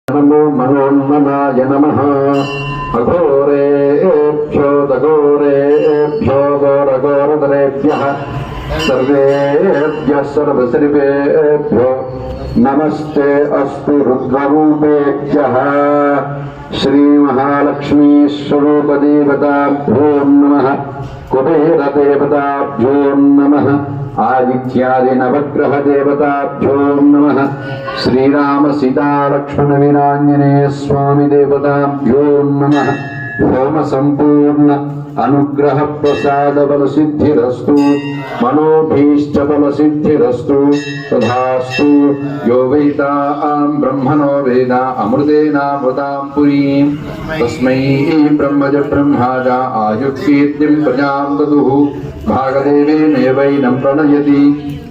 नमो मनोन्मनाय नमः। अघोरेभ्यो दघोरेभ्यो घोरघोरतरेभ्यः सर्वेभ्यः सर्वसर्वेभ्यो नमस्ते अस्तु रुद्ररूपेभ्यः। श्रीमहालक्ष्मी स्वरूपदेवताभ्यो नमः। कुबेरदेवताभ्यो नमः। आदित्यादि नवग्रह देवताभ्यो नमः। श्रीराम सीता लक्ष्मण वीरांजनेय स्वामी देवताभ्यो नमः। होम संपूर्ण अनुग्रह प्रसाद बल सिद्धिरस्तु मनोभीष्ट बल सिद्धिरस्तु तथास्तु। यो वेदां ब्रह्मणो वेदा अमृतेनामृतां पुरीं तस्मै ब्रह्मज ब्रह्माज आयुर्कीर्तिं प्रजां ददुः। भागदेवेनैवैनं प्रणयति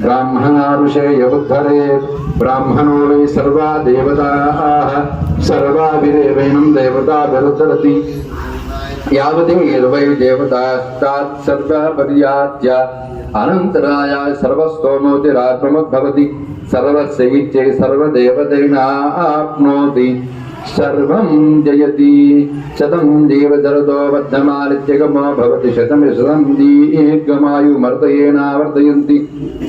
ब्राह्मणा ऋषयमुद्धरेत्। ब्राह्मणो वै सर्वा देवताः सर्वाभिरेवैनं देवताभिरुद्धरति। यावती वै देवतास्तात् सर्वपर्यात्य अनन्तराय सर्वस्तोमोतिरात्मद्भवति। सर्वस्यैच्छे सर्वदेवतेनाप्नोति सर्वं जयति। शतं जीवजरतो वर्धमानित्यगमो भवति। शतं दीर्घमायुमर्तयेनावर्तयन्ति।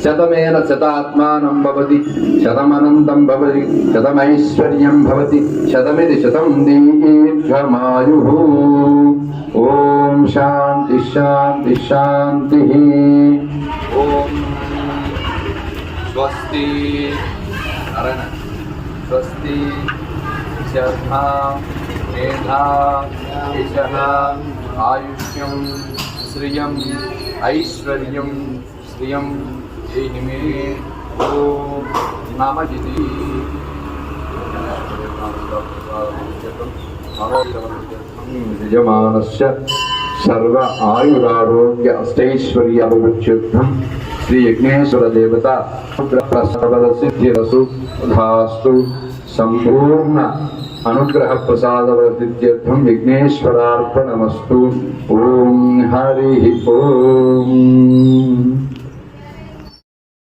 शतमेन शतात्मानं भवति। शतमनन्तं भवति। शतमैश्वर्यं भवति। शतमिति शतं दीर्घमायुः। ओम शांति शांति शांति। ओम स्वस्ति स्वस्ति श्रद्धा मेधा यशः आयुष्यं श्रियं ऐश्वर्यं श्रियं देहि मे। ओम नमः। यजमानस्य सर्व आयुरारोग्य अष्टैश्वर्याभिवृद्ध्यर्थं श्री यज्ञेश्वर देवता प्रसाद सिद्धिरस्तु तथास्तु। संपूर्ण अनुग्रह प्रसाद सिद्ध्यर्थं यज्ञेश्वरार्पणमस्तु। ओम हरि ओम।